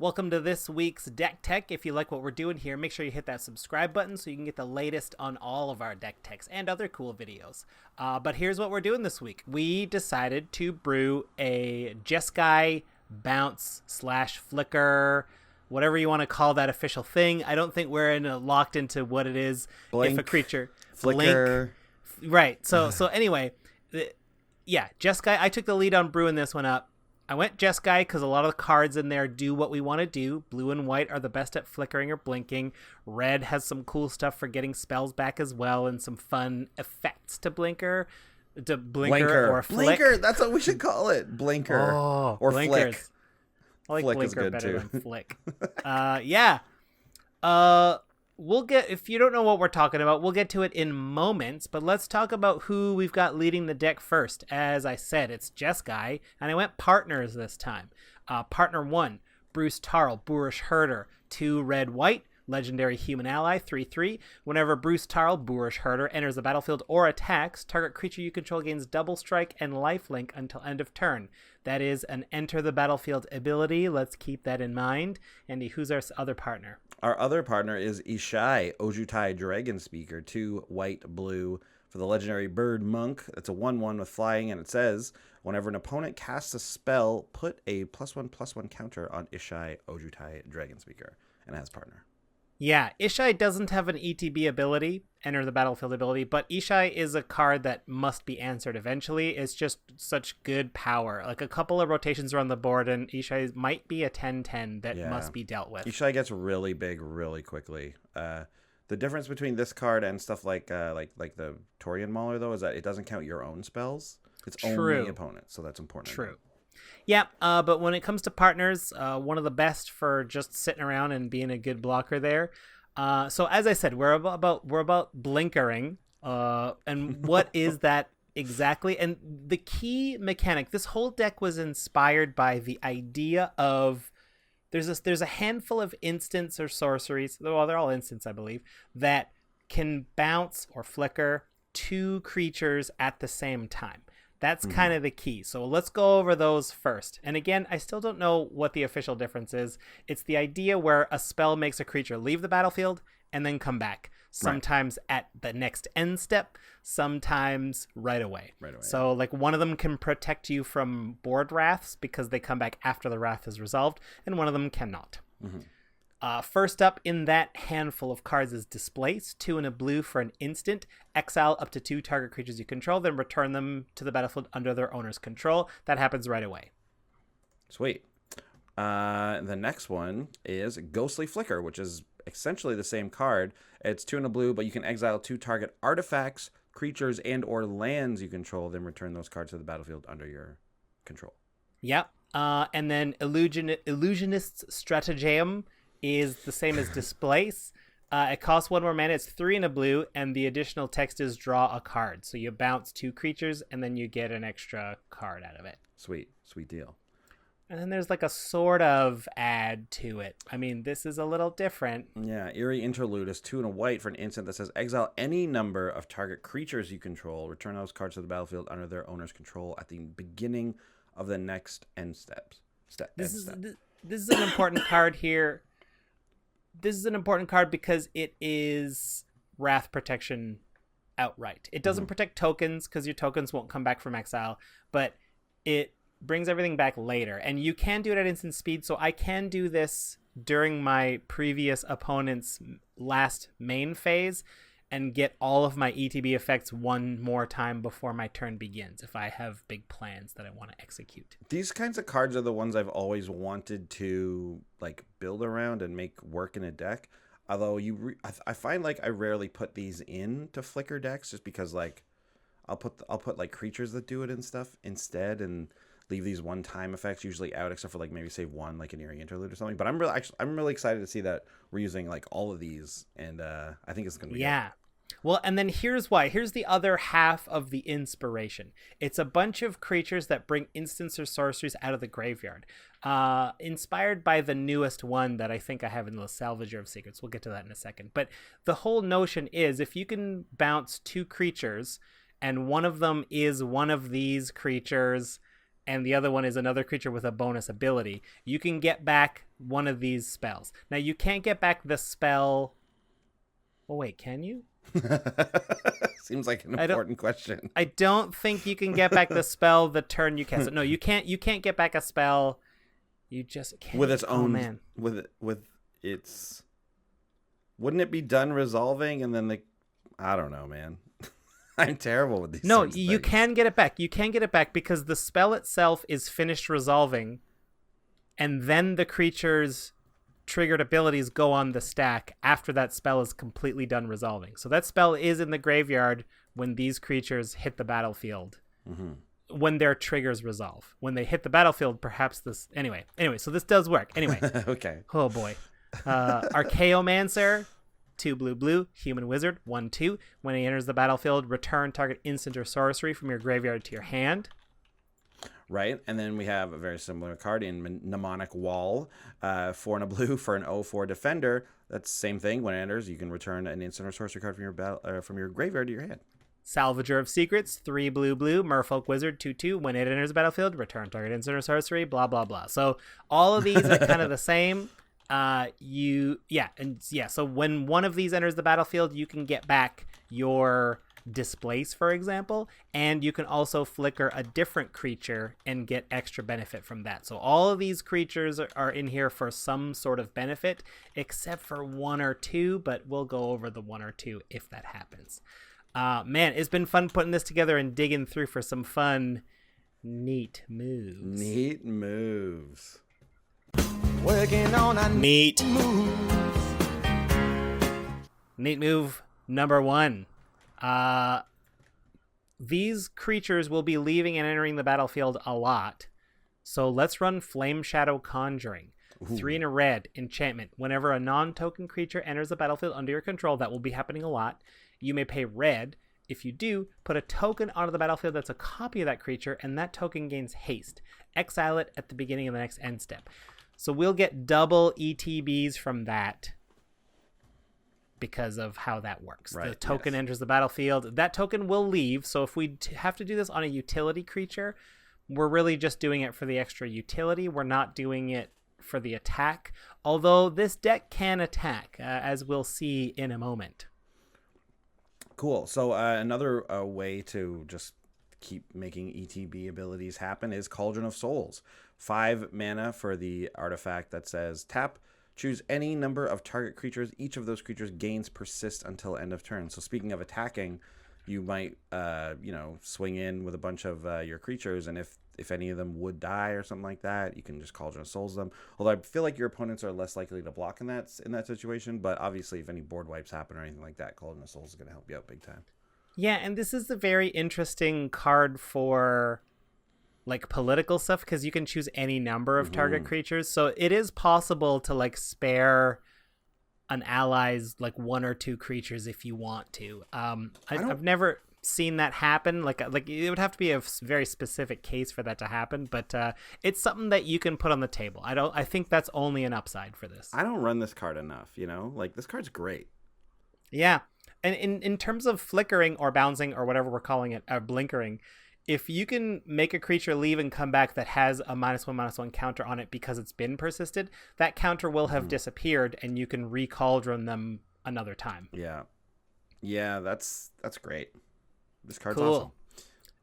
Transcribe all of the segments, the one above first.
Welcome to this week's Deck Tech. If you like what we're doing here, make sure you hit that subscribe button so you can get the latest on all of our deck techs and other cool videos. But here's what we're doing this week. We decided to brew a Jeskai bounce / flicker, whatever you want to call that official thing. I don't think we're locked into what it is. Blink, if a creature flicker. Blink, right. So anyway, yeah, Jeskai. I took the lead on brewing this one up. I went Jeskai because a lot of the cards in there do what we want to do. Blue and white are the best at flickering or blinking. Red has some cool stuff for getting spells back as well, and some fun effects to blinker or flick. Blinker, that's what we should call it. Blinker. Oh, or blinkers. flick. I like Flick blinker is good better too. than flick. Yeah. We'll get, if you don't know what we're talking about, we'll get to it in moments, but let's talk about who we've got leading the deck first. As I said, it's Jeskai, and I went partners this time. Partner 1, Bruce Tarl, Boorish Herder, 2 red-white, legendary human ally, 3/3. Whenever Bruce Tarl, Boorish Herder, enters the battlefield or attacks, target creature you control gains double strike and lifelink until end of turn. That is an enter the battlefield ability. Let's keep that in mind. Andy, who's our other partner? Our other partner is Ishai, Ojutai Dragon Speaker, 2 white, blue for the legendary bird monk. It's a 1/1 with flying, and it says, whenever an opponent casts a spell, put a +1/+1 counter on Ishai, Ojutai Dragon Speaker, and it has partner. Yeah, Ishai doesn't have an ETB ability, enter the battlefield ability, but Ishai is a card that must be answered eventually. It's just such good power. Like a couple of rotations are on the board, and Ishai might be a 10/10 that must be dealt with. Ishai gets really big really quickly. The difference between this card and stuff like the Torian Mauler, though, is that it doesn't count your own spells. It's only opponents, so that's important. True. Yeah, but when it comes to partners, one of the best for just sitting around and being a good blocker there. So as I said, we're about blinkering, and what is that exactly? And the key mechanic, this whole deck was inspired by the idea of there's a handful of instants or sorceries, well, they're all instants, I believe, that can bounce or flicker 2 creatures at the same time. That's kind of the key. So let's go over those first. And again, I still don't know what the official difference is. It's the idea where a spell makes a creature leave the battlefield and then come back. Sometimes at the next end step, sometimes right away. So like one of them can protect you from board wraths because they come back after the wrath is resolved, and one of them cannot. First up in that handful of cards is Displace, 2 and a blue for an instant. Exile up to 2 target creatures you control, then return them to the battlefield under their owner's control. That happens right away. Sweet. The next one is Ghostly Flicker, which is essentially the same card. It's 2 and a blue, but you can exile 2 target artifacts, creatures, and or lands you control, then return those cards to the battlefield under your control. Yep. And then Illusionist's Stratagem is the same as Displace. It costs 1 more mana. It's 3 and a blue, and the additional text is draw a card. So you bounce 2 creatures, and then you get an extra card out of it. Sweet deal. And then there's like a sort of add to it. I mean, this is a little different. Yeah, Eerie Interlude is 2 and a white for an instant that says exile any number of target creatures you control. Return those cards to the battlefield under their owner's control at the beginning of the next end steps. This is an important card here. This is an important card because it is wrath protection outright. It doesn't protect tokens because your tokens won't come back from exile, but it brings everything back later. And you can do it at instant speed, so I can do this during my previous opponent's last main phase and get all of my ETB effects one more time before my turn begins if I have big plans that I want to execute. These kinds of cards are the ones I've always wanted to like build around and make work in a deck. Although I find like I rarely put these into flicker decks just because like I'll put like creatures that do it and stuff instead and leave these one-time effects usually out, except for like maybe save one like an Eerie Interlude or something. But I'm really excited to see that we're using like all of these, and I think it's gonna be good. Well, and then here's why. Here's the other half of the inspiration. It's a bunch of creatures that bring instants or sorceries out of the graveyard. Inspired by the newest one that I think I have in the Salvager of Secrets. We'll get to that in a second. But the whole notion is if you can bounce 2 creatures and one of them is one of these creatures, and the other one is another creature with a bonus ability, you can get back one of these spells. Now, you can't get back the spell... Oh, wait, can you? Seems like an important question. I don't think you can get back the spell the turn you cast it. No, you can't get back a spell. You just can't. With its own... man. With its... Wouldn't it be done resolving and then I don't know, man. I'm terrible with these. No, you can get it back. You can get it back because the spell itself is finished resolving, and then the creature's triggered abilities go on the stack after that spell is completely done resolving. So that spell is in the graveyard when these creatures hit the battlefield. Mm-hmm. When their triggers resolve. When they hit the battlefield, perhaps this... Anyway, so this does work. Anyway. Okay. Oh, boy. Archaeomancer, 2 blue, human wizard, 1/2. When he enters the battlefield, return target instant or sorcery from your graveyard to your hand. Right, and then we have a very similar card in Mnemonic Wall, 4 and a blue for an 0/4 defender. That's the same thing. When it enters, you can return an instant or sorcery card from your graveyard to your hand. Salvager of Secrets, 3 blue, Merfolk Wizard, 2/2. When it enters the battlefield, return target instant or sorcery, blah, blah, blah. So all of these are kind of the same. So when one of these enters the battlefield, you can get back your Displace, for example, and you can also flicker a different creature and get extra benefit from that. So all of these creatures are in here for some sort of benefit, except for 1 or 2, but we'll go over the 1 or 2 if that happens. Man, it's been fun putting this together and digging through for some fun, neat moves. Working on a neat move. Neat move number 1. These creatures will be leaving and entering the battlefield a lot. So let's run Flame Shadow Conjuring. Ooh. 3 and a red enchantment. Whenever a non-token creature enters the battlefield under your control, that will be happening a lot. You may pay red. If you do, put a token onto the battlefield that's a copy of that creature, and that token gains haste. Exile it at the beginning of the next end step. So we'll get double ETBs from that because of how that works. Right, the token enters the battlefield. That token will leave. So if we have to do this on a utility creature, we're really just doing it for the extra utility. We're not doing it for the attack. Although this deck can attack, as we'll see in a moment. Cool. So another way to just keep making ETB abilities happen is Cauldron of Souls. 5 mana for the artifact that says tap, choose any number of target creatures. Each of those creatures gains persist until end of turn. So speaking of attacking, you might swing in with a bunch of your creatures, and if any of them would die or something like that, you can just Cauldron of Souls them. Although I feel like your opponents are less likely to block in that situation, but obviously if any board wipes happen or anything like that, Cauldron of Souls is going to help you out big time. Yeah, and this is a very interesting card for like political stuff because you can choose any number of target creatures. So it is possible to like spare an ally's like 1 or 2 creatures if you want to. I've never seen that happen. Like it would have to be a very specific case for that to happen, but it's something that you can put on the table. I think that's only an upside for this. I don't run this card enough, like this card's great. Yeah. And in terms of flickering or bouncing or whatever we're calling it, blinkering, if you can make a creature leave and come back that has a -1/-1 counter on it because it's been persisted, that counter will have disappeared and you can re-cauldron them another time. Yeah, that's great. This card's cool. Awesome.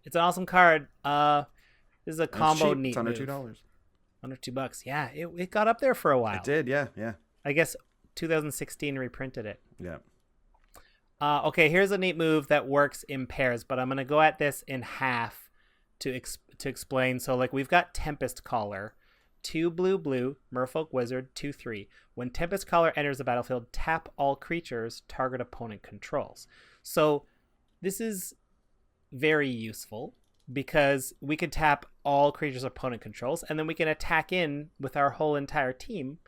It's an awesome card. This is a combo neat. It's under move. $2. Under $2. Yeah, it got up there for a while. It did, yeah. I guess 2016 reprinted it. Yeah. Okay, here's a neat move that works in pairs, but I'm going to go at this in half to explain. So, like, we've got Tempest Caller, 2 blue, Merfolk Wizard, 2/3. When Tempest Caller enters the battlefield, tap all creatures target opponent controls. So, this is very useful because we can tap all creatures opponent controls, and then we can attack in with our whole entire team.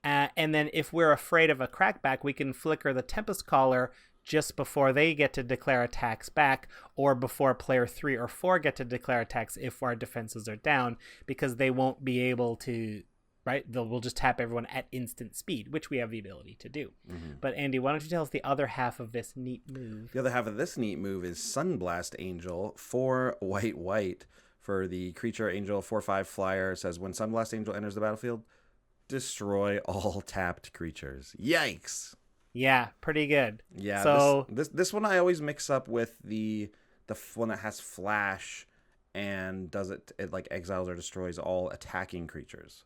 And then if we're afraid of a crackback, we can flicker the Tempest Caller just before they get to declare attacks back, or before player 3 or 4 get to declare attacks if our defenses are down, because they won't be able to, right? We'll just tap everyone at instant speed, which we have the ability to do. But Andy, why don't you tell us the other half of this neat move? The other half of this neat move is Sunblast Angel, 4 white for the creature angel 4/5 flyer. It says when Sunblast Angel enters the battlefield, destroy all tapped creatures. Yikes! Yeah, pretty good. Yeah, So this one I always mix up with the one that has flash and does it like exiles or destroys all attacking creatures.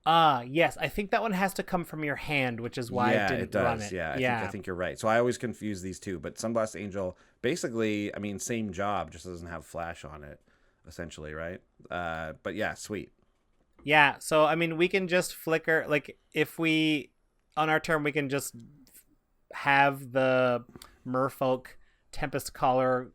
yes, I think that one has to come from your hand, which is why I didn't run it. Yeah, I think you're right. So I always confuse these two. But Sunblast Angel, basically, I mean, same job, just doesn't have flash on it, essentially, right? But yeah, sweet. Yeah, so I mean, we can just flicker, like if we on our turn we can just have the Merfolk Tempest Caller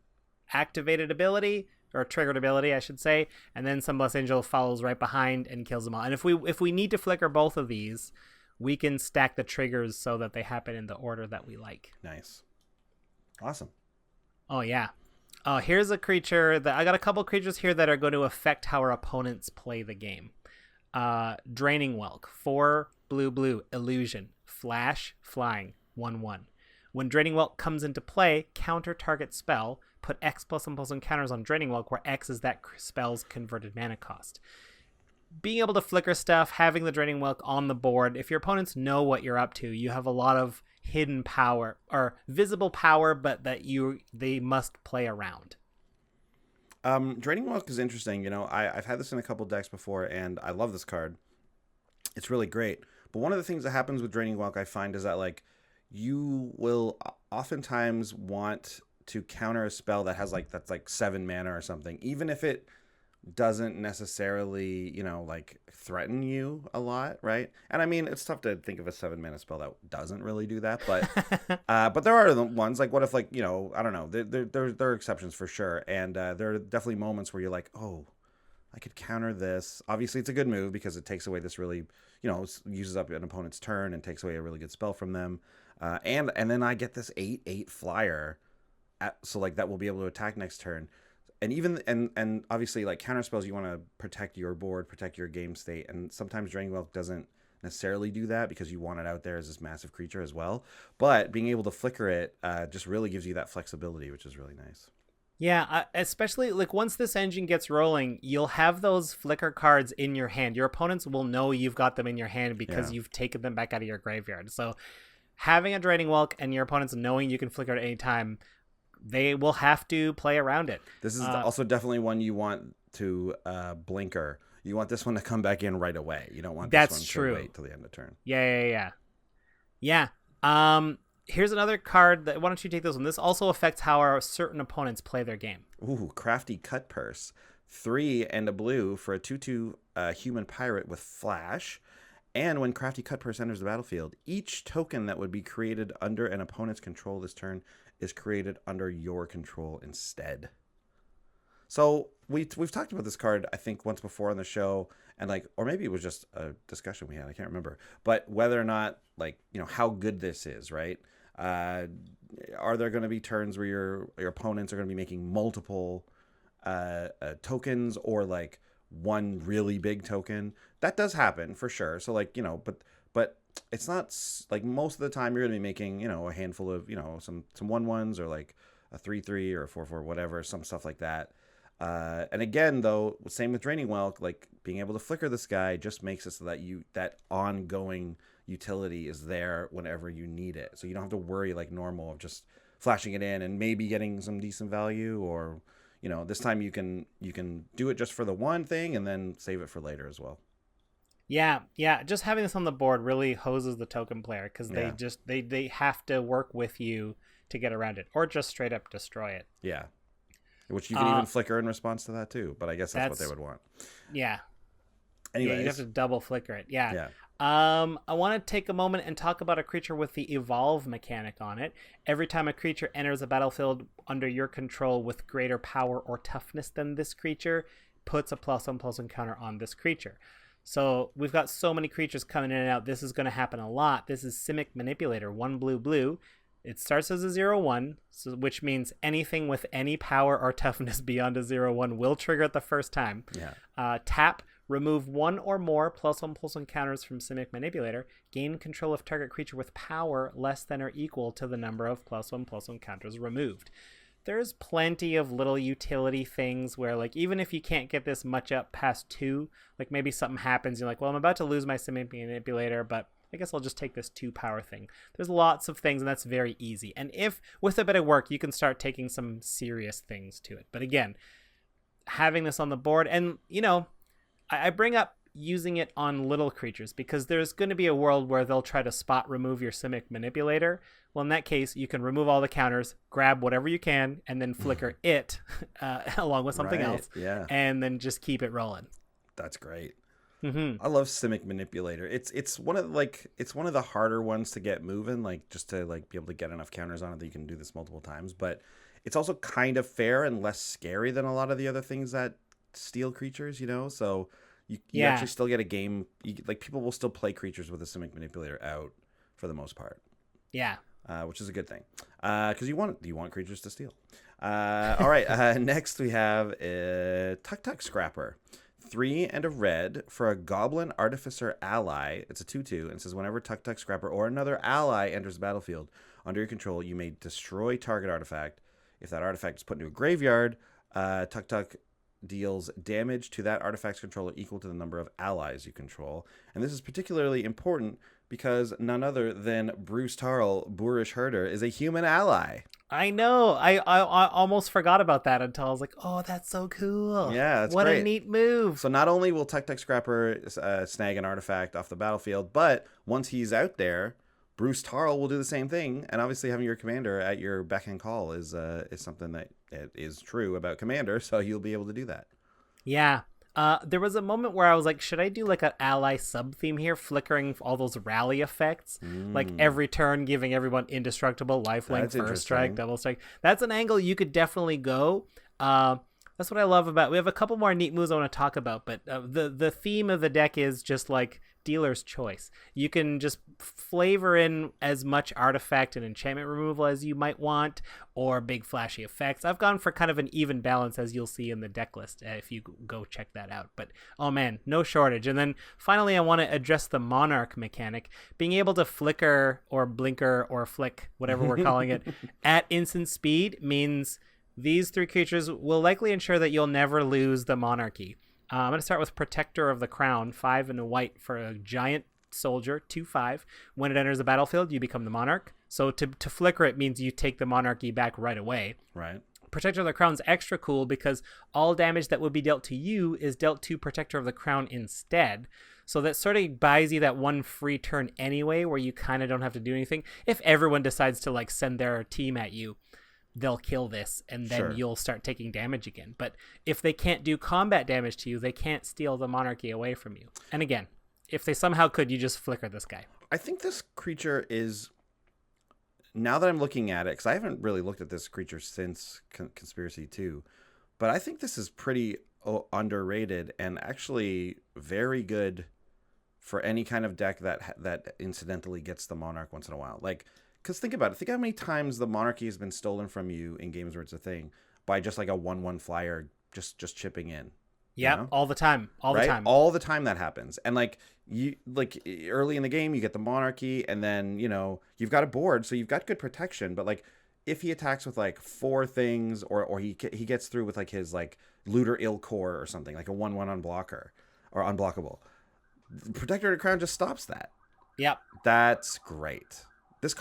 activated ability, or triggered ability, I should say, and then Sunblast Angel follows right behind and kills them all. And if we need to flicker both of these, we can stack the triggers so that they happen in the order that we like. Nice. Awesome. Oh yeah. Here's a creature that I got a couple creatures here that are going to affect how our opponents play the game. Draining Whelk, 4 blue, illusion, flash, flying, 1/1. When Draining Whelk comes into play, counter target spell, put X +1/+1 counters on Draining Whelk, where X is that spell's converted mana cost. Being able to flicker stuff, having the Draining Whelk on the board, if your opponents know what you're up to, you have a lot of hidden power, or visible power, but that they must play around. Draining Whelk is interesting. You know, I've had this in a couple decks before, and I love this card. It's really great. But one of the things that happens with Draining Whelk, I find, is that like you will oftentimes want to counter a spell that has that's 7 mana or something, even if it doesn't necessarily, you know, like threaten you a lot, right? And I mean, it's tough to think of a 7 mana spell that doesn't really do that, but there are the ones like, what if, like, you know, I don't know, there are exceptions for sure, and there are definitely moments where you're like, oh, I could counter this. Obviously, it's a good move because it takes away this really, you know, uses up an opponent's turn and takes away a really good spell from them, and then I get this 8/8 flyer, so like that will be able to attack next turn. And even and obviously, like, counter spells, you want to protect your board, protect your game state, and sometimes Draining Whelk doesn't necessarily do that because you want it out there as this massive creature as well. But being able to flicker it just really gives you that flexibility, which is really nice. Yeah, especially like once this engine gets rolling, you'll have those flicker cards in your hand. Your opponents will know you've got them in your hand because you've taken them back out of your graveyard. So having a Draining Whelk and your opponents knowing you can flicker at any time, they will have to play around it. This is also definitely one you want to blinker. You want this one to come back in right away. You don't want this one to wait till the end of turn. Yeah. Here's another card. Why don't you take this one? This also affects how our certain opponents play their game. Ooh, Crafty Cut Purse. 3 and a blue for a 2/2 human pirate with flash. And when Crafty Cut Purse enters the battlefield, each token that would be created under an opponent's control this turn is created under your control instead. So we've talked about this card, I think, once before on the show, and like, or maybe it was just a discussion we had, I can't remember. But whether or not, like, you know, how good this is, right? Are there going to be turns where your opponents are going to be making multiple tokens, or like one really big token? That does happen for sure. So like, you know, but it's not like most of the time you're going to be making, you know, a handful of, you know, some 1/1s or like a 3/3 or a 4/4, whatever, some stuff like that. And again, though, same with Draining Whelk, like being able to flicker this guy just makes it so that that ongoing utility is there whenever you need it. So you don't have to worry like normal of just flashing it in and maybe getting some decent value, or, you know, this time you can do it just for the one thing and then save it for later as well. Yeah. Just having this on the board really hoses the token player because they have to work with you to get around it, or just straight up destroy it. Yeah. Which you can even flicker in response to that too, but I guess that's what they would want. Yeah. Anyways. Yeah, you have to double flicker it. Yeah. I want to take a moment and talk about a creature with the evolve mechanic on it. Every time a creature enters a battlefield under your control with greater power or toughness than this creature, puts a +1/+1 counter on this creature. So we've got so many creatures coming in and out. This is going to happen a lot. This is Simic Manipulator, 1 blue. It starts as a 0/1, which means anything with any power or toughness beyond a 0/1 will trigger it the first time. Yeah. Tap, remove 1 or more +1/+1 counters from Simic Manipulator. Gain control of target creature with power less than or equal to the number of +1/+1 counters removed. there's plenty of little utility things where, like, even if you can't get this much up past 2, like maybe something happens, you're like, well, I'm about to lose my Simic Manipulator, but I guess I'll just take this 2 power thing. There's lots of things, and that's very easy. And if, with a bit of work, you can start taking some serious things to it. But again, having this on the board, and, you know, I bring up using it on little creatures because there's going to be a world where they'll try to spot remove your Simic Manipulator. Well, in that case, you can remove all the counters, grab whatever you can, and then flicker it along with something else, and then just keep it rolling. That's great. Mm-hmm. I love Simic Manipulator. It's one of the harder ones to get moving, like just to like be able to get enough counters on it that you can do this multiple times. But it's also kind of fair and less scary than a lot of the other things that steal creatures, you know. So you actually still get a game. Like people will still play creatures with a Simic Manipulator out for the most part. Yeah. Which is a good thing, because you want creatures to steal. All right. Next we have Tuk Tuk Scrapper, 3 and a red for a Goblin Artificer ally. It's a 2/2 and says whenever Tuk Tuk Scrapper or another ally enters the battlefield under your control, you may destroy target artifact. If that artifact is put into a graveyard, Tuk Tuk deals damage to that artifact's controller equal to the number of allies you control. And this is particularly important because none other than Bruce Tarl, Boorish Herder, is a human ally. I know. I almost forgot about that until I was like, oh, that's so cool. Yeah, that's what great. A neat move. So not only will Tuk Tuk Scrapper snag an artifact off the battlefield, but once he's out there, Bruce Tarl will do the same thing. And obviously having your commander at your beck and call is something that is true about commander, so you'll be able to do that. Yeah. There was a moment where I was like, should I do like an ally sub-theme here, flickering all those rally effects? Like every turn giving everyone indestructible, lifelink, first strike, double strike. That's an angle you could definitely go. That's what I love about it. We have a couple more neat moves I want to talk about, but the theme of the deck is just like dealer's choice. You can just flavor in as much artifact and enchantment removal as you might want, or big flashy effects. I've gone for kind of an even balance, as you'll see in the deck list if you go check that out. But oh man, no shortage. And then finally, I want to address the Monarch mechanic. Being able to flicker or blinker or flick, whatever we're calling it, at instant speed means these 3 creatures will likely ensure that you'll never lose the monarchy. I'm going to start with Protector of the Crown, 5 and a white for a giant soldier, 2/5. When it enters the battlefield, you become the monarch. So to flicker it means you take the monarchy back right away. Right. Protector of the Crown's extra cool because all damage that would be dealt to you is dealt to Protector of the Crown instead. So that sort of buys you that one free turn anyway, where you kind of don't have to do anything. If everyone decides to like send their team at you, they'll kill this and then you'll start taking damage again. But if they can't do combat damage to you, they can't steal the monarchy away from you. And again, if they somehow could, you just flicker this guy. I think this creature is, now that I'm looking at it, because I haven't really looked at this creature since Conspiracy 2, but I think this is pretty underrated and actually very good for any kind of deck that incidentally gets the Monarch once in a while. Like, because think about it. Think how many times the monarchy has been stolen from you in games where it's a thing by just like a 1/1 flyer just chipping in. Yeah, you know? All the time. The time. All the time that happens. And like you early in the game you get the monarchy and then, you know, you've got a board, so you've got good protection, but like if he attacks with like 4 things or he gets through with like his like Looter Ilkor or something, like a 1/1 unblocker or unblockable, Protector of the Crown just stops that. Yep. That's great.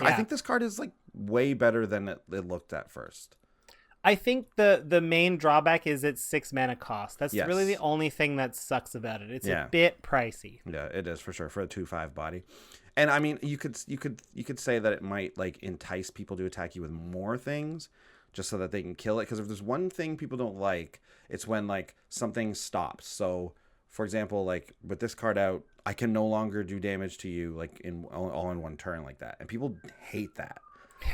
I think this card is like way better than it looked at first. I think the main drawback is its 6 mana cost. That's really the only thing that sucks about it. It's a bit pricey. Yeah, it is for sure for a 2/5 body. And I mean, you could say that it might like entice people to attack you with more things just so that they can kill it. Because if there's one thing people don't like, it's when like something stops. So for example, like with this card out, I can no longer do damage to you like all in one turn like that. And people hate that.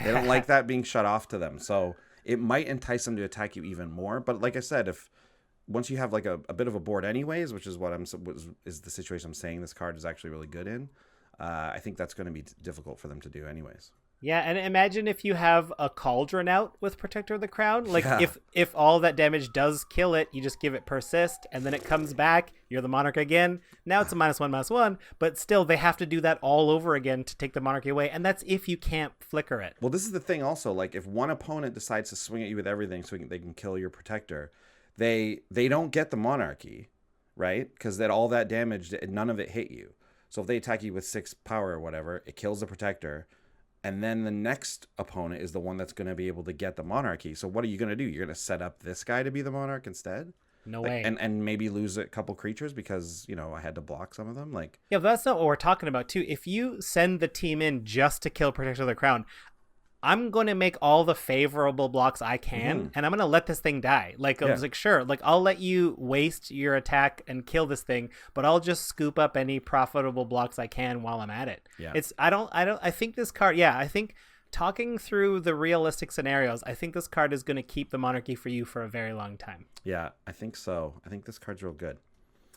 They don't like that being shut off to them. So it might entice them to attack you even more. But like I said, if once you have like a bit of a board anyways, which is is the situation I'm saying this card is actually really good in, I think that's going to be difficult for them to do anyways. Yeah, and imagine if you have a cauldron out with Protector of the Crown. Like, Yeah. if all that damage does kill it, you just give it persist, and then it comes back, you're the Monarch again. Now it's a -1/-1, but still, they have to do that all over again to take the Monarchy away, and that's if you can't flicker it. Well, this is the thing also, like, if one opponent decides to swing at you with everything so they can kill your Protector, they don't get the Monarchy, right? Because that all that damage, none of it hit you. So if they attack you with 6 power or whatever, it kills the Protector. And then the next opponent is the one that's going to be able to get the Monarchy. So what are you going to do? You're going to set up this guy to be the Monarch instead? No Like, way. and maybe lose a couple creatures because, I had to block some of them? Like, Yeah, but that's not what we're talking about, too. If you send the team in just to kill Protector of the Crown, I'm going to make all the favorable blocks I can, and I'm going to let this thing die. Like, I was like, sure, like, I'll let you waste your attack and kill this thing, but I'll just scoop up any profitable blocks I can while I'm at it. Yeah. I think this card, I think talking through the realistic scenarios, I think this card is going to keep the Monarchy for you for a very long time. yeah, I think so. I think this card's real good.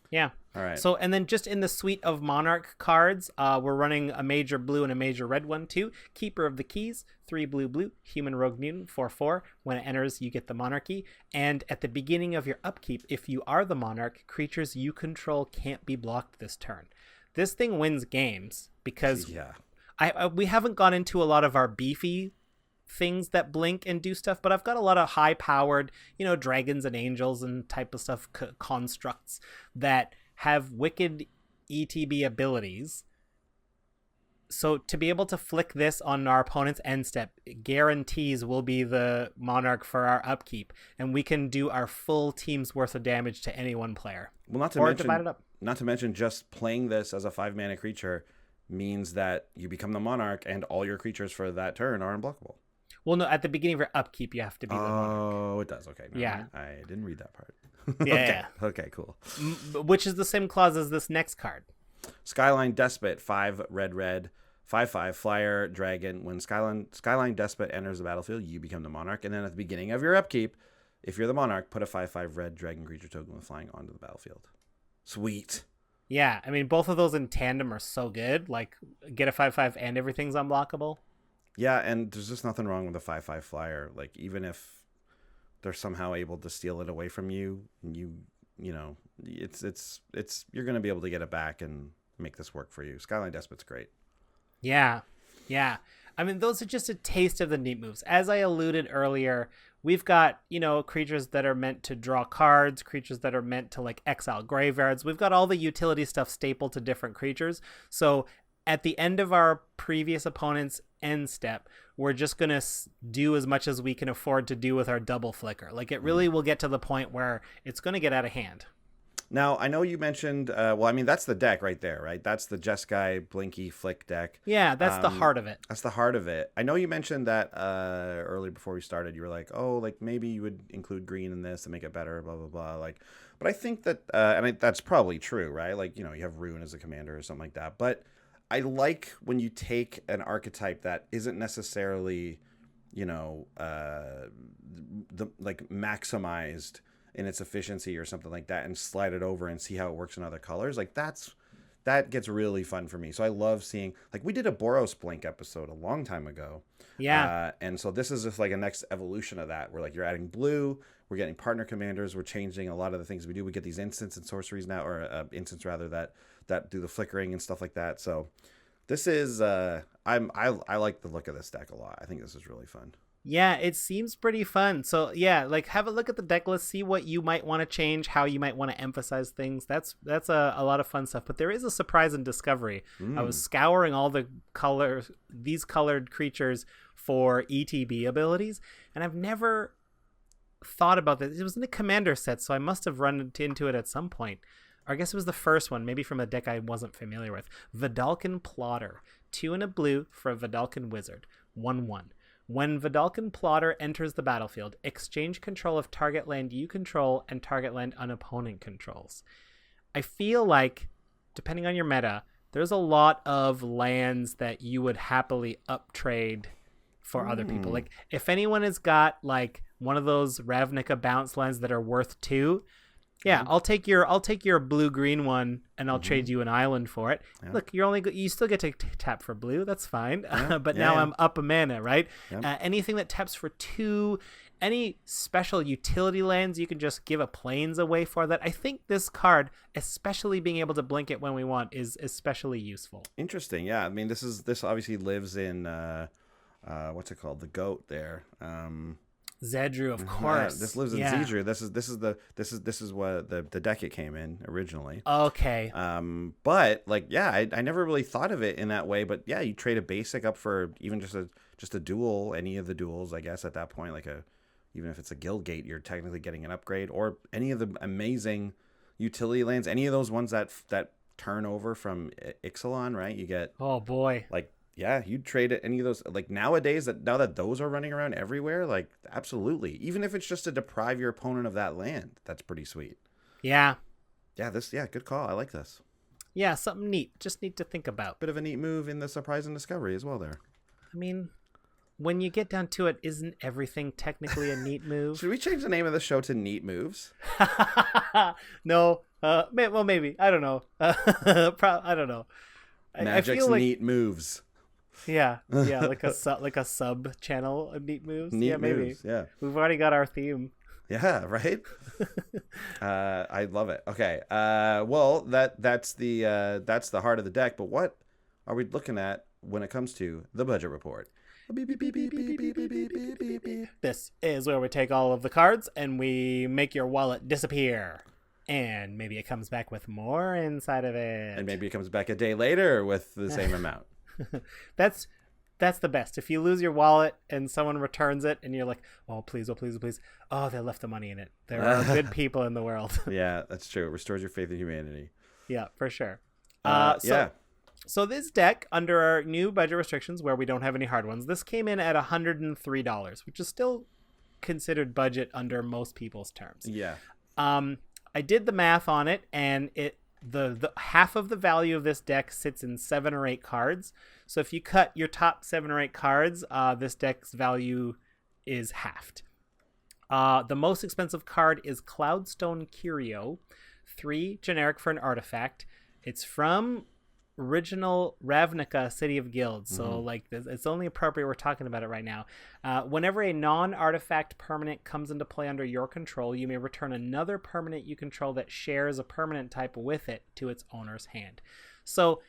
Yeah. All right. So, and then just in the suite of Monarch cards, we're running a major blue and a major red one too. Keeper of the Keys, 3 blue, human rogue mutant, 4/4. When it enters, you get the Monarchy. And at the beginning of your upkeep, if you are the Monarch, creatures you control can't be blocked this turn. This thing wins games because yeah. we haven't gone into a lot of our beefy things that blink and do stuff, but I've got a lot of high powered, dragons and angels and type of stuff, constructs that have wicked ETB abilities. So to be able to flick this on our opponent's end step guarantees we'll be the Monarch for our upkeep, and we can do our full team's worth of damage to any one player. Well, divide it up. Not to mention just playing this as a 5-mana creature means that you become the Monarch and all your creatures for that turn are unblockable. Well, no, at the beginning of your upkeep, you have to be the Monarch. Oh, it does. Okay. No, Yeah. I didn't read that part. Yeah. Okay, cool. Which is the same clause as this next card. Skyline Despot, 5 red, 5/5 flyer dragon. When Skyline Despot enters the battlefield, you become the Monarch. And then at the beginning of your upkeep, if you're the Monarch, put a 5/5 red dragon creature token with flying onto the battlefield. Sweet. Yeah, I mean, both of those in tandem are so good. Like, get a 5/5 and everything's unblockable. Yeah, and there's just nothing wrong with a 5/5 flyer. Like, even if they're somehow able to steal it away from you, it's you're gonna be able to get it back and make this work for you. Skyline Despot's great. Yeah. I mean, those are just a taste of the neat moves. As I alluded earlier, we've got, creatures that are meant to draw cards, creatures that are meant to, like, exile graveyards. We've got all the utility stuff stapled to different creatures. So at the end of our previous opponent's end step, we're just going to do as much as we can afford to do with our double flicker. Like, it really will get to the point where it's going to get out of hand. Now, I know you mentioned, that's the deck right there, right? That's the Jeskai Blinky Flick deck. Yeah, that's the heart of it. That's the heart of it. I know you mentioned that earlier before we started. You were like, oh, like maybe you would include green in this to make it better, blah, blah, blah. Like, but I think that, that's probably true, right? Like, you have Ruin as a commander or something like that. But I like when you take an archetype that isn't necessarily, maximized in its efficiency or something like that and slide it over and see how it works in other colors. Like, that gets really fun for me. So I love seeing, like, we did a Boros Blink episode a long time ago. Yeah. And so this is just like a next evolution of that, where, like, you're adding blue, we're getting partner commanders, we're changing a lot of the things we do. We get these instants and sorceries now, or instants rather, that do the flickering and stuff like that. So this is I like the look of this deck a lot. I think this is really fun. Yeah, it seems pretty fun. So yeah, like, have a look at the deck list, see what you might want to change, how you might want to emphasize things. That's a lot of fun stuff. But there is a surprise and discovery. I was scouring all these colored creatures for ETB abilities, and I've never thought about this. It was in the commander set, so I must have run into it at some point. Or I guess it was the first one, maybe from a deck I wasn't familiar with. Vidalcan Plotter, 2 and a blue for a Vidalcan Wizard, 1/1. When Vidalcan Plotter enters the battlefield, exchange control of target land you control and target land an opponent controls. I feel like, depending on your meta, there's a lot of lands that you would happily uptrade for other people. Like, if anyone has got, like, one of those Ravnica bounce lands that are worth 2, Yeah, I'll take your blue green one, and I'll trade you an island for it. Yeah. Look, you still get to tap for blue. That's fine. Yeah, But yeah, now yeah. I'm up a mana, right? Yep. Anything that taps for 2, any special utility lands, you can just give a planes away for that. I think this card, especially being able to blink it when we want, is especially useful. Interesting. Yeah. I mean, this obviously lives in what's it called? The goat there. Zedru, of course. This lives in Zedru. This is what the deck it came in originally. Okay. But like, yeah, I never really thought of it in that way. But yeah, you trade a basic up for even just a duel, any of the duels, I guess at that point, like even if it's a guild gate, you're technically getting an upgrade, or any of the amazing utility lands, any of those ones that turn over from Ixalan, right? You get, oh boy, like, yeah, you'd trade it any of those, like nowadays, now that those are running around everywhere, like absolutely, even if it's just to deprive your opponent of that land, that's pretty sweet. Yeah, good call. I like this. Yeah, something neat. Just need to think about. Bit of a neat move in the surprise and discovery as well there. I mean, when you get down to it, isn't everything technically a neat move? Should we change the name of the show to Neat Moves? No. Well, maybe. I don't know. I don't know. Magic's I feel like, Neat Moves. Yeah, like a sub channel of Neat Moves. Neat yeah, maybe. Moves, yeah. We've already got our theme. Yeah, right. I love it. Okay. Well, that's the heart of the deck. But what are we looking at when it comes to the budget report? This is where we take all of the cards and we make your wallet disappear. And maybe it comes back with more inside of it. And maybe it comes back a day later with the same amount. That's the best. If you lose your wallet and someone returns it and you're like, oh, please, oh, please, oh, please. Oh, they left the money in it. There are good people in the world. Yeah, that's true. It restores your faith in humanity. Yeah, for sure. Yeah. So this deck, under our new budget restrictions where we don't have any hard ones, this came in at $103, which is still considered budget under most people's terms. Yeah. I did the math on it, and the half of the value of this deck sits in 7 or 8 cards. So if you cut your top 7 or 8 cards, this deck's value is halved. The most expensive card is Cloudstone Curio, 3 generic for an artifact. It's from original Ravnica City of Guilds, so like it's only appropriate we're talking about it right now. Whenever a non-artifact permanent comes into play under your control, you may return another permanent you control that shares a permanent type with it to its owner's hand. So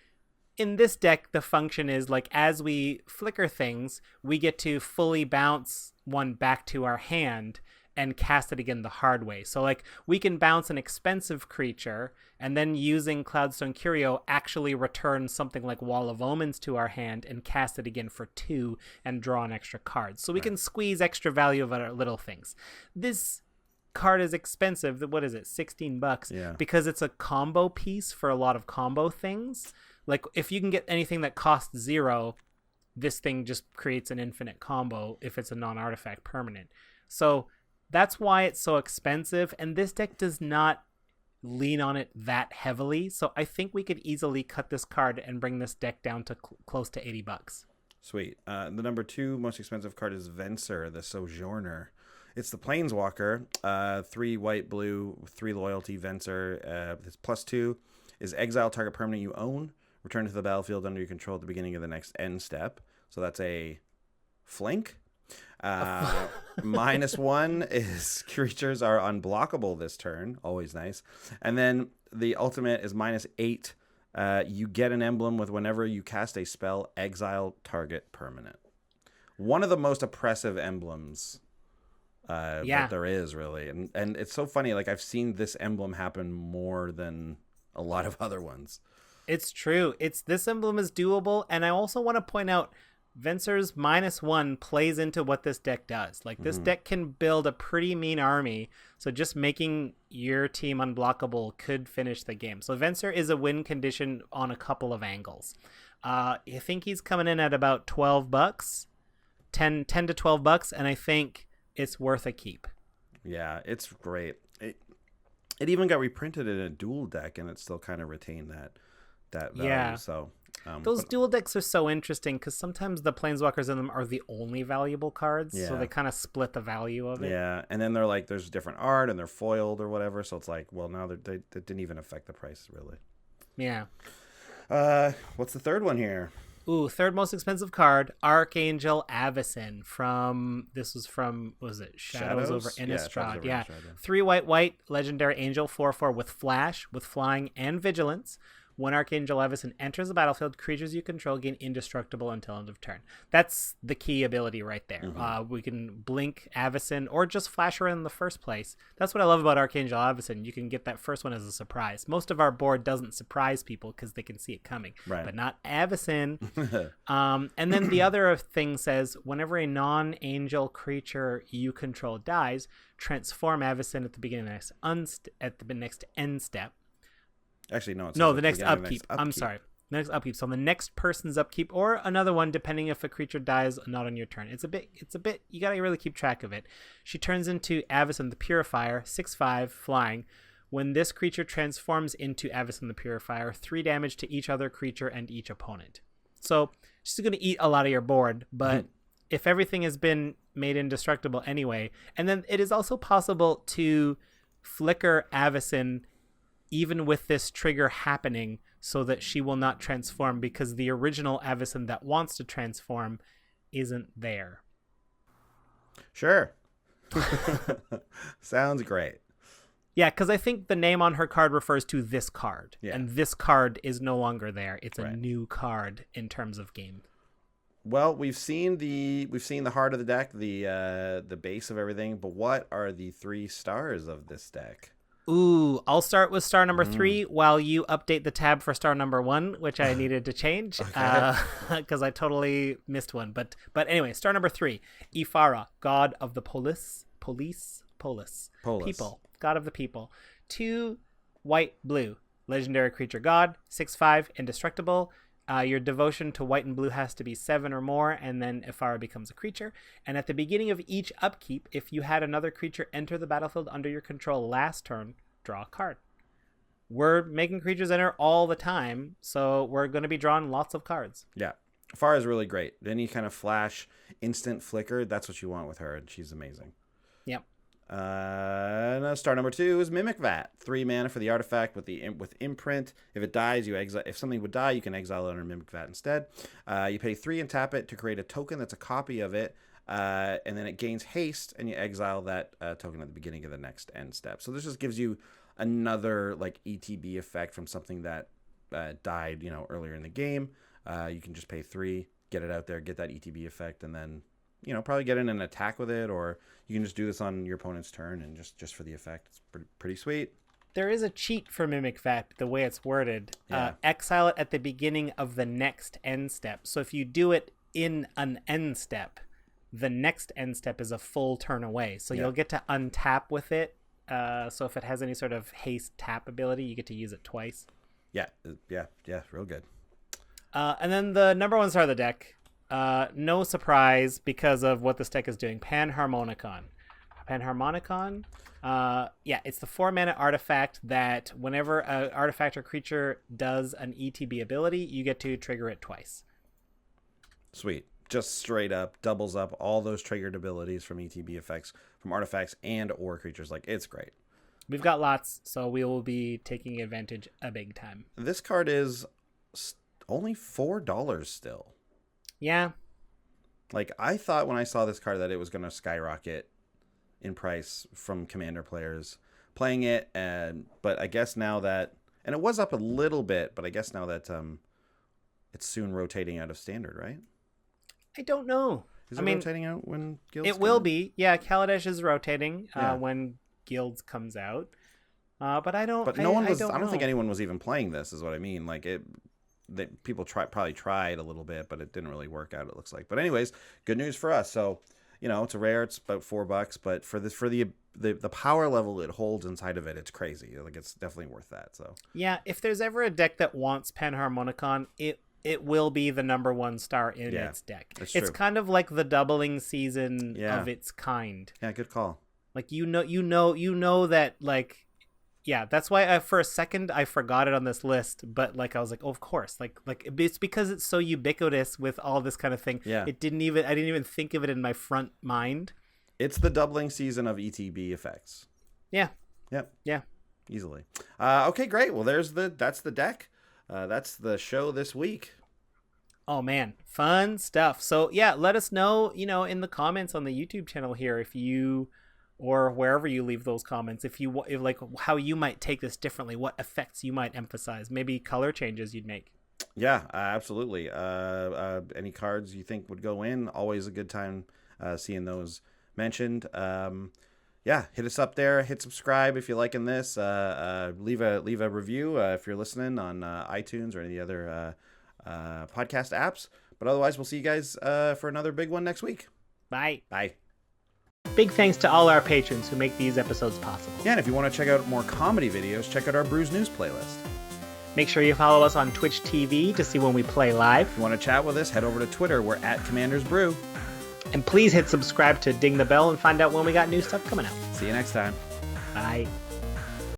in this deck, the function is like, as we flicker things, we get to fully bounce one back to our hand and cast it again the hard way. So like, we can bounce an expensive creature and then using Cloudstone Curio actually return something like Wall of Omens to our hand and cast it again for 2 and draw an extra card. So we can squeeze extra value of our little things. This card is expensive. What is it? $16. Yeah. Because it's a combo piece for a lot of combo things. Like, if you can get anything that costs 0, this thing just creates an infinite combo if it's a non-artifact permanent. So that's why it's so expensive, and this deck does not lean on it that heavily. So I think we could easily cut this card and bring this deck down to close to $80. Sweet. The number 2 most expensive card is Venser, the Sojourner. It's the Planeswalker. 3 white, blue, 3 loyalty. Venser. It's +2 is exile target permanent you own. Return to the battlefield under your control at the beginning of the next end step. So that's a flank. -1 is creatures are unblockable this turn. Always nice. And then the ultimate is -8. You get an emblem with whenever you cast a spell, exile target permanent. One of the most oppressive emblems that there is, really. And it's so funny. Like, I've seen this emblem happen more than a lot of other ones. It's true. This emblem is doable, and I also want to point out Venser's -1 plays into what this deck does. Like, this deck can build a pretty mean army, so just making your team unblockable could finish the game. So Venser is a win condition on a couple of angles. I think he's coming in at about $12, 10 to $12, and I think it's worth a keep. Yeah, it's great. It even got reprinted in a dual deck, and it still kind of retained that value. Yeah. So Those dual decks are so interesting because sometimes the planeswalkers in them are the only valuable cards, so they kind of split the value of it. Yeah, and then they're like, there's different art and they're foiled or whatever, so it's like, well, now they didn't even affect the price really. Yeah. What's the third one here? Ooh, third most expensive card, Archangel Avacyn was it Shadows over Innistrad? Yeah. 3 white, legendary angel, 4/4 with flash, with flying and vigilance. When Archangel Avacyn enters the battlefield, creatures you control gain indestructible until end of turn. That's the key ability right there. We can blink Avacyn or just flash her in the first place. That's what I love about Archangel Avacyn. You can get that first one as a surprise. Most of our board doesn't surprise people because they can see it coming, but not Avacyn. And then the other thing says, whenever a non-angel creature you control dies, transform Avacyn at the beginning at the next end step. Actually, no. The next upkeep. I'm sorry. Next upkeep. So on the next person's upkeep or another one, depending if a creature dies not on your turn. It's a bit. You gotta really keep track of it. She turns into Avacyn the Purifier, 6/5 flying. When this creature transforms into Avacyn the Purifier, 3 damage to each other creature and each opponent. So she's gonna eat a lot of your board, but if everything has been made indestructible anyway, and then it is also possible to flicker Avacyn even with this trigger happening so that she will not transform because the original Avacyn that wants to transform isn't there. Sure. Sounds great. Yeah, because I think the name on her card refers to this card, and this card is no longer there. It's a new card in terms of game. Well, we've seen the heart of the deck, the base of everything, but what are the 3 stars of this deck? Ooh, I'll start with star number 3 while you update the tab for star number 1, which I needed to change because I totally missed one. But anyway, star number 3, Ifara, god of the polis, people, god of the people. 2 white, blue, legendary creature god, 6/5 indestructible. Your devotion to white and blue has to be 7 or more, and then Ifara becomes a creature. And at the beginning of each upkeep, if you had another creature enter the battlefield under your control last turn, draw a card. We're making creatures enter all the time, so we're going to be drawing lots of cards. Yeah. Ifara is really great. Any kind of flash, instant flicker, that's what you want with her, and she's amazing. Yep. Star number 2 is Mimic Vat. 3 mana for the artifact with imprint. If it dies, you exile. If something would die, you can exile it under Mimic Vat instead. You pay 3 and tap it to create a token that's a copy of it, and then it gains haste, and you exile that token at the beginning of the next end step. So this just gives you another like ETB effect from something that died, earlier in the game. You can just pay 3, get it out there, get that ETB effect, and then probably get in an attack with it, or you can just do this on your opponent's turn and just for the effect. It's pretty sweet. There is a cheat for Mimic Vat, the way it's worded. Exile it at the beginning of the next end step. So if you do it in an end step, the next end step is a full turn away. So you'll get to untap with it. So if it has any sort of haste tap ability, you get to use it twice. Yeah, real good. And then the number 1 star of the deck, no surprise because of what this deck is doing, Panharmonicon. It's the 4 mana artifact that whenever an artifact or creature does an ETB ability, you get to trigger it twice. Sweet. Just straight up doubles up all those triggered abilities from ETB effects from artifacts and or creatures. Like, it's great. We've got lots, so we will be taking advantage a big time. This card is only $4 still. Yeah. Like, I thought when I saw this card that it was going to skyrocket in price from Commander players playing it, but I guess now that, and it was up a little bit, but I guess now that it's soon rotating out of Standard, right? I don't know. Is it rotating out when Guilds? It will be. Yeah, Kaladesh is rotating when Guilds comes out. But I don't. But no one was. I don't think anyone was even playing this. Is what I mean. Like people probably tried a little bit, but it didn't really work out. It looks like. But anyways, good news for us. So it's a rare. It's about $4, but for the power level it holds inside of it, it's crazy. Like, it's definitely worth that. So yeah, if there's ever a deck that wants Panharmonicon, it will be the number 1 star in its deck. It's kind of like the doubling season of its kind. Yeah, good call. Like you know that, like, yeah, that's why for a second I forgot it on this list, but like I was like, oh, of course, like it's because it's so ubiquitous with all this kind of thing. Yeah. I didn't even think of it in my front mind. It's the doubling season of ETB effects. Yeah. Yep. Yeah. Easily. Okay, great. Well, that's the deck. That's the show this week. Oh man, fun stuff. So yeah, let us know, in the comments on the YouTube channel here, if you, or wherever you leave those comments, if like how you might take this differently, what effects you might emphasize, maybe color changes you'd make. Yeah, absolutely. Any cards you think would go in, always a good time seeing those mentioned. Yeah, hit us up there. Hit subscribe if you're liking this. Leave a review if you're listening on iTunes or any other podcast apps. But otherwise, we'll see you guys for another big one next week. Bye. Bye. Big thanks to all our patrons who make these episodes possible. Yeah, and if you want to check out more comedy videos, check out our Brews News playlist. Make sure you follow us on Twitch TV to see when we play live. If you want to chat with us, head over to Twitter. We're at Commanders Brew. And please hit subscribe to ding the bell and find out when we got new stuff coming out. See you next time. Bye.